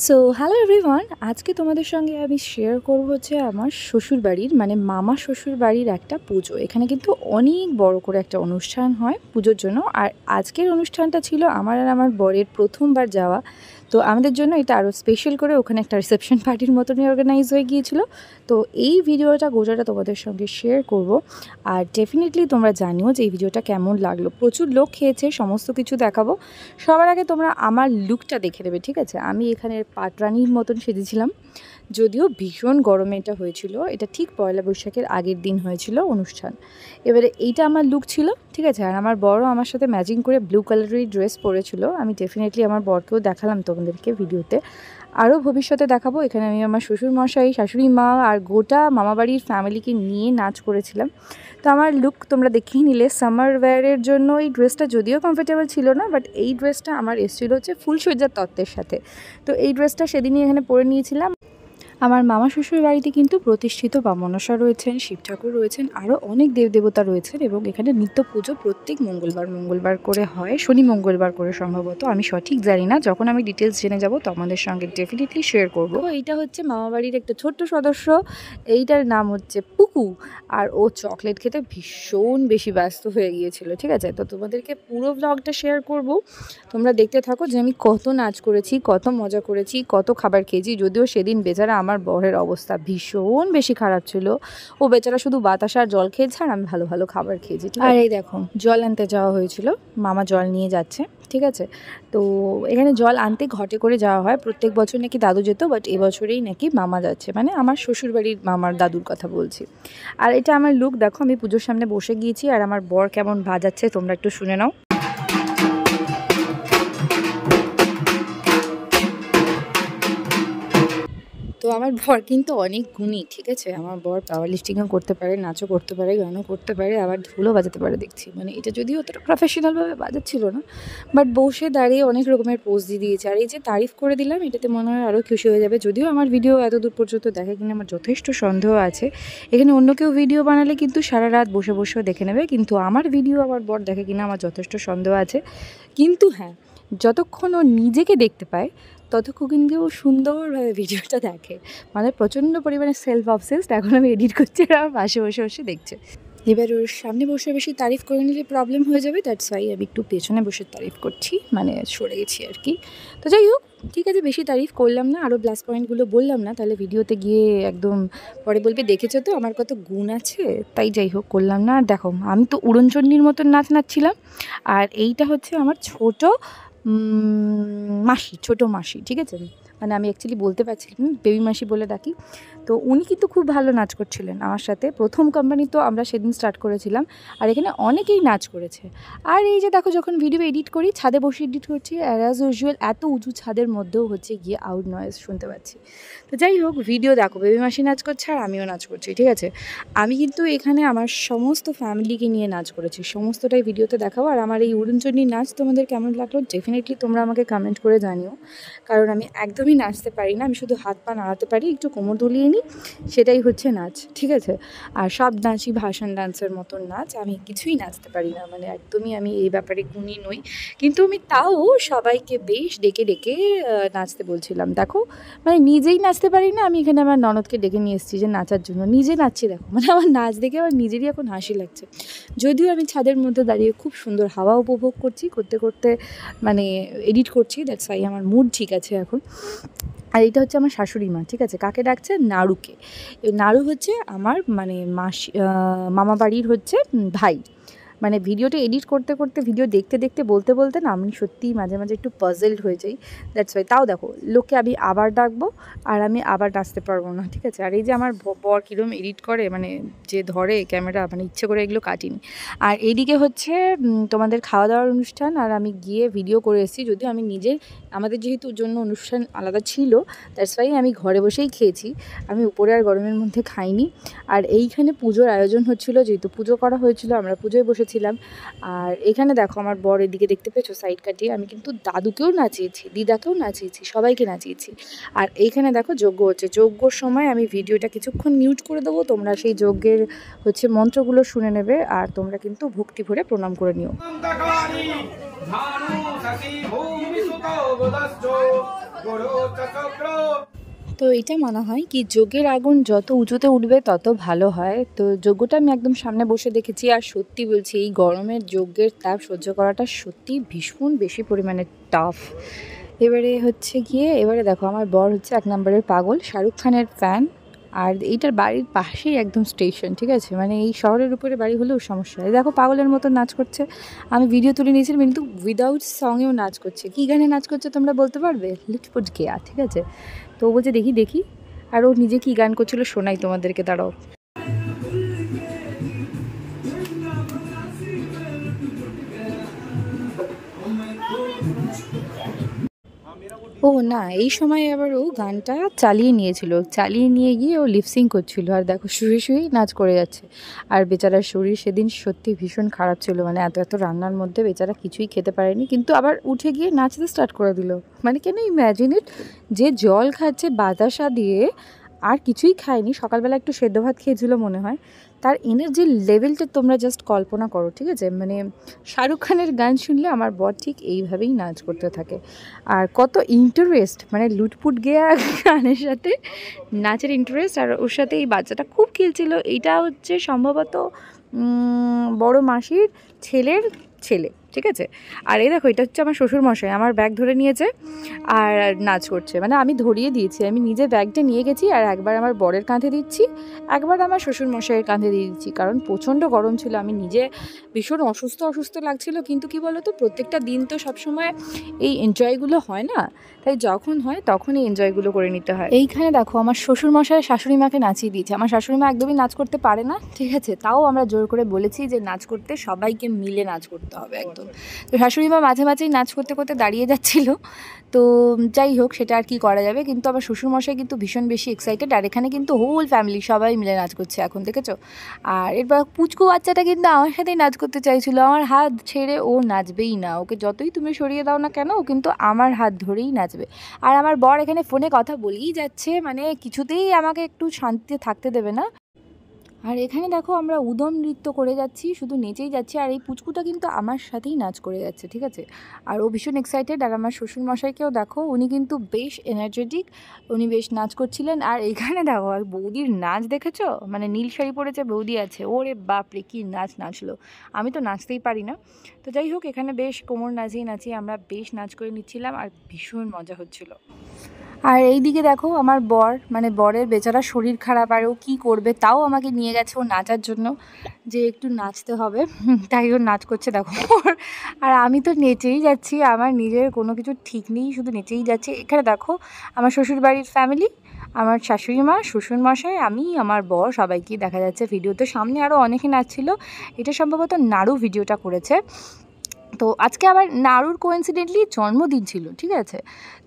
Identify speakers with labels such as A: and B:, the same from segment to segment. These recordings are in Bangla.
A: সো হ্যালো এভরিওয়ান, আজকে তোমাদের সঙ্গে আমি শেয়ার করব হচ্ছে আমার শ্বশুরবাড়ির মানে মামা শ্বশুরবাড়ির একটা পুজো। এখানে কিন্তু অনেক বড় করে একটা অনুষ্ঠান হয় পুজোর জন্য। আর আজকের অনুষ্ঠানটা ছিল আমার আর আমার বরের প্রথমবার যাওয়া। তো আমাদের জন্য এটা আরও স্পেশাল করে ওখানে একটা রিসেপশন পার্টির মতনই অর্গানাইজ হয়ে গিয়েছিল। তো এই ভিডিওটা গোটাটা তোমাদের সঙ্গে শেয়ার করব। আর ডেফিনেটলি তোমরা জানিও যে এই ভিডিওটা কেমন লাগলো। প্রচুর লোক খেয়েছে, সমস্ত কিছু দেখাবো। সবার আগে তোমরা আমার লুকটা দেখে নেবে, ঠিক আছে? আমি এখানে পাটরানির মতন সেজেছিলাম, যদিও ভীষণ গরমে এটা হয়েছিল। এটা ঠিক পয়লা বৈশাখের আগের দিন হয়েছিল অনুষ্ঠান। এবারে এইটা আমার লুক ছিল, ঠিক আছে? আর আমার বড়ও আমার সাথে ম্যাচিং করে ব্লু কালারের ড্রেস পরেছিল। আমি ডেফিনেটলি আমার বরকেও দেখালাম তোমাদেরকে ভিডিওতে, আরও ভবিষ্যতে দেখাবো। এখানে আমি আমার শ্বশুরমশাই, শাশুড়ি মা আর গোটা মামাবাড়ির ফ্যামিলিকে নিয়ে নাচ করেছিলাম। তো আমার লুক তোমরা দেখেই নিলে। সামার ওয়্যারের জন্য এই ড্রেসটা যদিও কমফোর্টেবল ছিল না, বাট এই ড্রেসটা আমার এসেছিলো হচ্ছে ফুলসজ্জার তত্ত্বের সাথে। তো এই ড্রেসটা সেদিনই এখানে পরে নিয়েছিলাম। আমার মামা শ্বশুর বাড়িতে কিন্তু প্রতিষ্ঠিত বামনসা রয়েছেন, শিব ঠাকুর রয়েছেন, আরও অনেক দেবদেবতা রয়েছেন এবং এখানে নিত্য পুজো প্রত্যেক মঙ্গলবার করে হয়, শনি মঙ্গলবার করে সম্ভবত, আমি সঠিক জানি না। যখন আমি ডিটেলস জেনে যাব তোমাদের সঙ্গে ডেফিনেটলি শেয়ার করবো। এইটা হচ্ছে মামাবাড়ির একটা ছোট্ট সদস্য, এইটার নাম হচ্ছে পুকু। আর ও চকলেট খেতে ভীষণ বেশি ব্যস্ত হয়ে গিয়েছিল, ঠিক আছে? তো তোমাদেরকে পুরো ব্লগটা শেয়ার করব, তোমরা দেখতে থাকো যে আমি কত নাচ করেছি, কত মজা করেছি, কত খাবার খেয়েছি। যদিও সেদিন বেচারা আমার বরের অবস্থা ভীষণ বেশি খারাপ ছিল। ও বেচারা শুধু বাতাসা আর জল খেয়েছে, আর আমি ভালো ভালো খাবার খেয়েছি। আর এই দেখো, জল আনতে যাওয়া হয়েছিল, মামা জল নিয়ে যাচ্ছে, ঠিক আছে? তো এখানে জল আনতে ঘটে করে যাওয়া হয়। প্রত্যেক বছর নাকি দাদু যেত, বাট এবছরেই নাকি মামা যাচ্ছে, মানে আমার শ্বশুরবাড়ির মামার দাদুর কথা বলছি। আর এটা আমার লুক দেখো, আমি পুজোর সামনে বসে গিয়েছি আর আমার বর কেমন বাজাচ্ছে তোমরা একটু শুনে নাও। তো আমার বর কিন্তু অনেক গুণী, ঠিক আছে? আমার বর পাওয়ার লিফটিংও করতে পারে, নাচও করতে পারে, গানও করতে পারে, আবার ঢোলও বাজাতে পারে দেখছি। মানে এটা যদিও অতটা প্রফেশনালভাবে বাজাচ্ছিল না, বাট বসে দাঁড়িয়ে অনেক রকমের পোজ দিয়ে দিয়েছে। আর এই যে তারিফ করে দিলাম, এটাতে মনে হয় আরও খুশি হয়ে যাবে। যদিও আমার ভিডিও এত দূর পর্যন্ত দেখে কিনা আমার যথেষ্ট সন্দেহ আছে। এখানে অন্য কেউ ভিডিও বানালে কিন্তু সারা রাত বসে বসেও দেখে নেবে, কিন্তু আমার ভিডিও আমার বর দেখে কিনা আমার যথেষ্ট সন্দেহ আছে। কিন্তু হ্যাঁ, যতক্ষণ ও নিজেকে দেখতে পায় ততক্ষণ কিন্তু সুন্দরভাবে ভিডিওটা দেখে। মানে প্রচণ্ড পরিমাণে সেলফ অবসেসড। এখন আমি এডিট করছি আর আমার পাশে বসে বসে দেখছে। এবার ওর সামনে বসে বেশি তারিফ করে নিলে প্রবলেম হয়ে যাবে, দ্যাটস ওয়াই আমি একটু পেছনে বসে তারিফ করছি, মানে সরে গেছি আর কি। তো যাই হোক, ঠিক আছে, বেশি তারিফ করলাম না, আরও প্লাস পয়েন্টগুলো বললাম না, তাহলে ভিডিওতে গিয়ে একদম পরে বলবে দেখেছো তো আমার কত গুণ আছে। তাই যাই হোক, করলাম না। আর দেখো, আমি তো উড়নচণ্ডীর মতন নাচ নাচছিলাম। আর এইটা হচ্ছে আমার ছোটো মাসি, ছোটো মাসি, ঠিক আছে? মানে আমি অ্যাকচুয়ালি বলতে পারছিলাম বেবি মাসি বলে ডাকি। তো উনি কিন্তু খুব ভালো নাচ করছিলেন আমার সাথে। প্রথম কোম্পানি তো আমরা সেদিন স্টার্ট করেছিলাম, আর এখানে অনেকেই নাচ করেছে। আর এই যে দেখো, যখন ভিডিও এডিট করি ছাদে বসে এডিট করছি, আর অ্যাজ ইউজুয়াল এত উঁচু ছাদের মধ্যেও হচ্ছে গিয়ে আউট নয়েজ শুনতে পাচ্ছি। তো যাই হোক, ভিডিও দেখো, বেবি মাসি নাচ করছে আর আমিও নাচ করছি, ঠিক আছে? আমি কিন্তু এখানে আমার সমস্ত ফ্যামিলিকে নিয়ে নাচ করেছি, সমস্তটাই ভিডিওতে দেখাবো। আর আমার এই উড়নচণ্ডীর নাচ তোমাদের কেমন লাগলো ডেফিনেটলি তোমরা আমাকে কমেন্ট করে জানিও, কারণ আমি একদমই নাচতে পারি না। আমি শুধু হাত পা নাড়াতে পারি, একটু কোমর দুলিয়ে নিই, সেটাই হচ্ছে নাচ, ঠিক আছে? আর সব নাচই ভাসান ডান্সের মতন নাচ, আমি কিছুই নাচতে পারি না, মানে একদমই আমি এই ব্যাপারে গুণী নই। কিন্তু আমি তাও সবাইকে বেশ ডেকে ডেকে নাচতে বলছিলাম। দেখো, মানে নিজেই নাচতে পারি না, আমি এখানে আমার ননদকে ডেকে নিয়ে এসেছি যে নাচার জন্য। নিজে নাচছি, দেখো, মানে আমার নাচ দেখে আমার নিজেরই এখন হাসি লাগছে। যদিও আমি ছাদের মধ্যে দাঁড়িয়ে খুব সুন্দর হাওয়া উপভোগ করছি, করতে করতে মানে এডিট করছি, দ্যাটস ওয়াই আমার মুড ঠিক আছে এখন। আর এইটা হচ্ছে আমার শাশুড়ি মা, ঠিক আছে? কাকে ডাকছে? নাড়ুকে। এই নাড়ু হচ্ছে আমার মানে মাসি, মামা বাড়ির হচ্ছে ভাই। মানে ভিডিওটা এডিট করতে করতে, ভিডিও দেখতে দেখতে, বলতে বলতে না আমি সত্যিই মাঝে মাঝে একটু পাজলড হয়ে যাই, দ্যাটস ওয়াই। তাও দেখো, লোককে আমি আবার ডাকবো আর আমি আবার নাচতে পারবো না, ঠিক আছে? আর এই যে আমার বর কীরকম এডিট করে, মানে যে ধরে ক্যামেরা, মানে ইচ্ছে করে এগুলো কাটিনি। আর এইদিকে হচ্ছে তোমাদের খাওয়া দাওয়ার অনুষ্ঠান, আর আমি গিয়ে ভিডিও করে এসেছি। যদিও আমি নিজের, আমাদের যেহেতু জন্য অনুষ্ঠান আলাদা ছিল, দ্যাটস ওয়াই আমি ঘরে বসেই খেয়েছি, আমি উপরে আর গরমের মধ্যে খাইনি। আর এইখানে পুজোর আয়োজন হচ্ছিলো, যেহেতু পুজো করা হয়েছিল আমরা পুজোয় বসেছিলাম। আর এখানে দেখো, আমার বর এদিকে দেখতে পেয়েছো সাইড কাটিয়ে, আমি কিন্তু দাদুকেও নাচিয়েছি, দিদাকেও নাচিয়েছি, সবাইকে নাচিয়েছি। আর এইখানে দেখো যজ্ঞ হচ্ছে, যজ্ঞর সময় আমি ভিডিওটা কিছুক্ষণ মিউট করে দেবো, তোমরা সেই যজ্ঞের হচ্ছে মন্ত্রগুলো শুনে নেবে, আর তোমরা কিন্তু ভক্তি ভরে প্রণাম করে নিও। তো এটা মনে হয় কি যজ্ঞের আগুন যত উঁচুতে উঠবে তত ভালো হয়। তো যজ্ঞটা আমি একদম সামনে বসে দেখেছি, আর সত্যি বলছি এই গরমের যজ্ঞের তাপ সহ্য করাটা সত্যি ভীষণ বেশি পরিমাণে টাফ। এবারে হচ্ছে গিয়ে এবারে দেখো আমার বর হচ্ছে 1 নম্বরের পাগল, শাহরুখ খানের ফ্যান। আর এইটার বাড়ির পাশেই একদম স্টেশন, ঠিক আছে, মানে এই শহরের উপরে বাড়ি হলেও সমস্যা। এই দেখো পাগলের মতো নাচ করছে, আমি ভিডিও তুলে নিয়েছিলাম, কিন্তু উইদাউট সঙেও নাচ করছে। কী গানে নাচ করছে তোমরা বলতে পারবে? লুটপুট গেয়া, ঠিক আছে। তো ও বলছে দেখি দেখি, আর ও নিজে কী গান করছিল শোনাই তোমাদেরকে, দাঁড়াও। ও না, এই সময় আবার ও গানটা চালিয়ে নিয়েছিল, চালিয়ে নিয়ে গিয়ে ও লিপসিং করছিল, আর দেখো শুয়ে শুয়েই নাচ করে যাচ্ছে। আর বেচারার শরীর সেদিন সত্যি ভীষণ খারাপ ছিল, মানে এত এত রান্নার মধ্যে বেচারা কিছুই খেতে পারেনি, কিন্তু আবার উঠে গিয়ে নাচতে স্টার্ট করে দিল। মানে কেন ইম্যাজিন ইট, যে জল খাচ্ছে বাতাসা দিয়ে, আর কিছুই খায়নি, সকালবেলা একটু সেদ্ধ ভাত খেয়েছিল মনে হয়, তার এনার্জির লেভেলটা তোমরা জাস্ট কল্পনা করো, ঠিক আছে। মানে শাহরুখ খানের গান শুনলে আমার বর ঠিক এইভাবেই নাচ করতে থাকে। আর কত ইন্টারেস্ট, মানে লুটপুট গেয়া গানের সাথে নাচের ইন্টারেস্ট, আর ওর সাথে এই বাচ্চাটা খুব খেলছিল। এইটা হচ্ছে সম্ভবত বড় মাসির ছেলের ছেলে, ঠিক আছে। আর এই দেখো এটা হচ্ছে আমার শ্বশুরমশাই, আমার ব্যাগ ধরে নিয়েছে আর নাচ করছে, মানে আমি ধরিয়ে দিয়েছি, আমি নিজে ব্যাগটা নিয়ে গেছি, আর একবার আমার বরের কাঁধে দিচ্ছি, একবার আমার শ্বশুরমশাইয়ের কাঁধে দিয়ে দিচ্ছি, কারণ প্রচণ্ড গরম ছিল, আমি নিজে ভীষণ অসুস্থ অসুস্থ লাগছিল। কিন্তু কি বলো তো, প্রত্যেকটা দিন তো সবসময় এই এনজয়গুলো হয় না, তাই যখন হয় তখন এই এনজয়গুলো করে নিতে হয়। এইখানে দেখো আমার শ্বশুরমশাই শাশুড়ি মাকে নাচিয়ে দিয়েছে। আমার শাশুড়ি মা একদমই নাচ করতে পারে না, ঠিক আছে, তাও আমরা জোর করে বলেছি যে নাচ করতে সবাইকে মিলে নাচ করতে হবে একদম। তো শাশুড়ি মা মাঝে মাঝেই নাচ করতে করতে দাঁড়িয়ে যাচ্ছিল। তো যাই হোক, সেটা আর কি করা যাবে, কিন্তু আমার শ্বশুরমশাই কিন্তু ভীষণ বেশি এক্সাইটেড, আর এখানে কিন্তু হোল ফ্যামিলি সবাই মিলে নাচ করছে এখন, দেখেছো। আর এরপর পুচকু বাচ্চাটা কিন্তু আমার সাথেই নাচ করতে চাইছিল, আমার হাত ছেড়ে ও নাচবেই না, ওকে যতই তুমি সরিয়ে দাও না কেন ও কিন্তু আমার হাত ধরেই নাচবে। আর আমার বর এখানে ফোনে কথা বলেই যাচ্ছে, মানে কিছুতেই আমাকে একটু শান্তিতে থাকতে দেবে না। আর এখানে দেখো আমরা উদম নৃত্য করে যাচ্ছি, শুধু নেচেই যাচ্ছি, আর এই পুচকুটা কিন্তু আমার সাথেই নাচ করে যাচ্ছে, ঠিক আছে। আর ও ভীষণ এক্সাইটেড। আর আমার শ্বশুরমশাইকেও দেখো, উনি কিন্তু বেশ এনার্জেটিক, উনি বেশ নাচ করছিলেন। আর এখানে দেখো আর বৌদির নাচ দেখেছো, মানে নীল শাড়ি পরেছে বৌদি আছে, ওরে বাপরে কি নাচ নাচলো, আমি তো নাচতেই পারি না। তো যাই হোক, এখানে বেশ কোমর নাচিয়ে নাচিয়ে আমরা বেশ নাচ করে নিচ্ছিলাম, আর ভীষণ মজা হচ্ছিল। আর এই দিকে দেখো আমার বর, মানে বরের বেচারা শরীর খারাপ, আর ও কী করবে, তাও আমাকে নিয়ে গেছে ও নাচার জন্য, যে একটু নাচতে হবে, তাই ও নাচ করছে দেখো। আর আমি তো নেচেই যাচ্ছি, আমার নিজের কোনো কিছু ঠিক নেই, শুধু নেচেই যাচ্ছি। এখানে দেখো আমার শ্বশুরবাড়ির ফ্যামিলি, আমার শাশুড়ি মা, শ্বশুরমশাই, আমি, আমার বর, সবাইকেই দেখা যাচ্ছে ভিডিওতে। সামনে আরও অনেকে নাচছিল, এটা সম্ভবত নাড়ু ভিডিওটা করেছে। তো আজকে আবার নাড়ুর কোইন্সিডেন্টলি জন্মদিন ছিল, ঠিক আছে।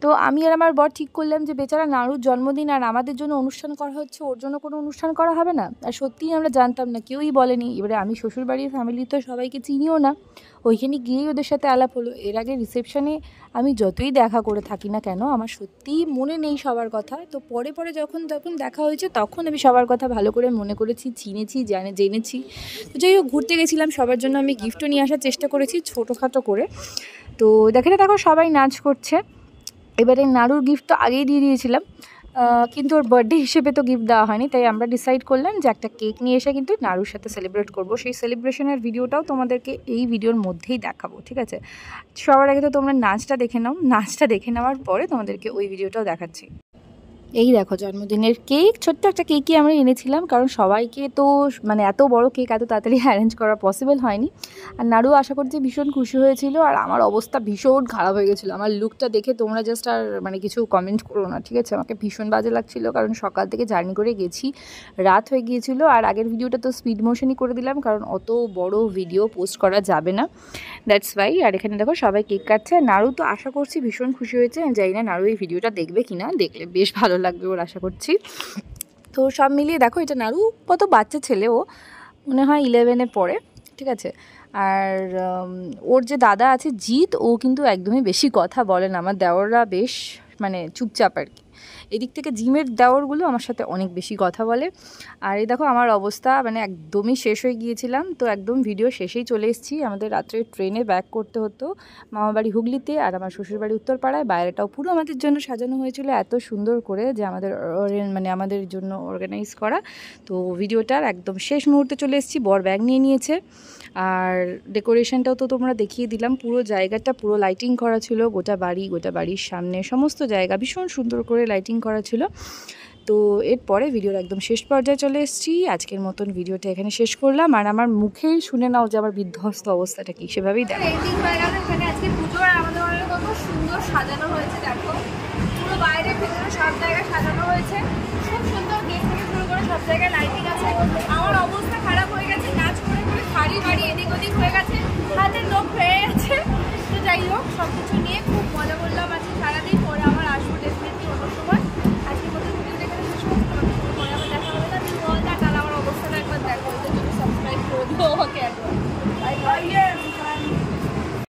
A: তো আমি আর আমার বর ঠিক করলাম যে বেচারা নাড়ুর জন্মদিন, আর আমাদের জন্য অনুষ্ঠান করা হচ্ছে, ওর জন্য কোনো অনুষ্ঠান করা হবে না। আর সত্যিই আমরা জানতাম না, কেউই বলেনি। এবারে আমি শ্বশুরবাড়ির ফ্যামিলি তো সবাইকে চিনিও না, ওইখানে গিয়েই ওদের সাথে আলাপ হলো। এর আগে রিসেপশনে আমি যতই দেখা করে থাকি না কেন, আমার সত্যিই মনে নেই সবার কথা। তো পরে পরে যখন যখন দেখা হয়েছে তখন আমি সবার কথা ভালো করে মনে করেছি, চিনেছি, জেনেছি। তো যাই হোক, ঘুরতে গেছিলাম, সবার জন্য আমি গিফটও নিয়ে আসার চেষ্টা করেছি ছোটোখাটো করে। তো দেখো সবাই নাচ করছে। এবারে নাড়ুর গিফট তো আগেই দিয়ে দিয়েছিলাম, কিন্তু ওর বার্থডে হিসেবে তো গিফট দেওয়া হয়নি, তাই আমরা ডিসাইড করলাম যে একটা কেক নিয়ে এসে কিন্তু নাড়ুর সাথে সেলিব্রেট করব। সেই সেলিব্রেশনের ভিডিওটাও তোমাদেরকে এই ভিডিওর মধ্যেই দেখাবো, ঠিক আছে। সবার আগে তো তোমরা নাচটা দেখে নাও, নাচটা দেখে নেওয়ার পরে তোমাদেরকে ওই ভিডিওটাও দেখাচ্ছি। এই দেখো জন্মদিনের কেক, ছোট্ট একটা কেকই আমরা এনেছিলাম, কারণ সবাইকে তো মানে এত বড় কেক এত তাড়াতাড়ি অ্যারেঞ্জ করা পসিবল হয়নি। আর নাড়ু আশা করছি ভীষণ খুশি হয়েছিল, আর আমার অবস্থা ভীষণ খারাপ হয়ে গেছিলো। আমার লুকটা দেখে তোমরা জাস্ট আর মানে কিছু কমেন্ট করো না, ঠিক আছে। আমাকে ভীষণ বাজে লাগছিল, কারণ সকাল থেকে জার্নি করে গেছি, রাত হয়ে গিয়েছিলো। আর আগের ভিডিওটা তো স্পিড মোশনই করে দিলাম, কারণ অত বড় ভিডিও পোস্ট করা যাবে না, দ্যাটস ওয়াই। আর এখানে দেখো সবাই কেক কাটছে, আর নাড়ু তো আশা করছি ভীষণ খুশি হয়েছে। আমি জানি না নাড়ু এই ভিডিওটা দেখবে কি না, দেখলে বেশ ভালো লাগবে ওর আশা করছি। তো সব মিলিয়ে দেখো, এটা নাড়ু কত বাচ্চা ছেলে, ও মনে হয় 11-এ পড়ে, ঠিক আছে। আর ওর যে দাদা আছে জিৎ, ও কিন্তু একদমই বেশি কথা বলে না, আমার দেওররা বেশ মানে চুপচাপ আর কি। এদিক থেকে জিমের দেওয়ারগুলো আমার সাথে অনেক বেশি কথা বলে। আর এই দেখো আমার অবস্থা, মানে একদমই শেষ হয়ে গিয়েছিলাম, তো একদম ভিডিও শেষেই চলে এসেছি। আমাদের রাত্রে ট্রেনে ব্যাক করতে হতো, মামাবাড়ি হুগলিতে আর আমার শ্বশুরবাড়ি উত্তরপাড়ায়। বাইরেটাও পুরো আমাদের জন্য সাজানো হয়েছিল এত সুন্দর করে, যে মানে আমাদের জন্য অর্গানাইজ করা। তো ভিডিওটার একদম শেষ মুহূর্তে চলে এসেছি, বর ব্যাগ নিয়ে নিয়েছে। আর ডেকোরেশনটাও তো তোমরা দেখিয়ে দিলাম, পুরো জায়গাটা পুরো লাইটিং করা ছিল, গোটা বাড়ির সামনে সমস্ত জায়গা ভীষণ সুন্দর করে লাইটিং করা ছিল। তো এরপরে ভিডিওর একদম শেষ পর্যায়ে চলে এসেছি। আজকের মতন ভিডিওটা এখানে শেষ করলাম, আর আমার মুখেই শুনে নাও যে আমার বিধ্বস্ত অবস্থাটা কি, সেভাবেই দেখো।
B: এন্ডিং হয়ে গেল এখানে আজকে পুজো, আর আমাদের অনেক কত সুন্দর সাজানো হয়েছে, দেখো পুরো বাইরে ভিতরে সব জায়গায় সাজানো হয়েছে, খুব সুন্দর গেট থেকে শুরু করে সব জায়গায় লাইটিং আছে। আমার অবস্থা খারাপ হয়ে গেছে, নাচ করে করে শাড়ি বাড়ি এদিক ওদিক হয়ে গেছে, হাতের নখ হয়ে গেছে। তো যাই হোক, সব কিছু নিয়ে খুব মজা করলাম আজকে সারাদিন। পরে আমার আসবো ডেফিনেটলি অন্য সময়। আজকের মতো ভিডিওটা এখানে শেষ করছি, পরে আবার দেখা হবে না। তুমি বল না, তাহলে আমার অবস্থাটা একবার দেখো, ওদের জন্য সাবস্ক্রাইব করে দিও আমাকে একবার।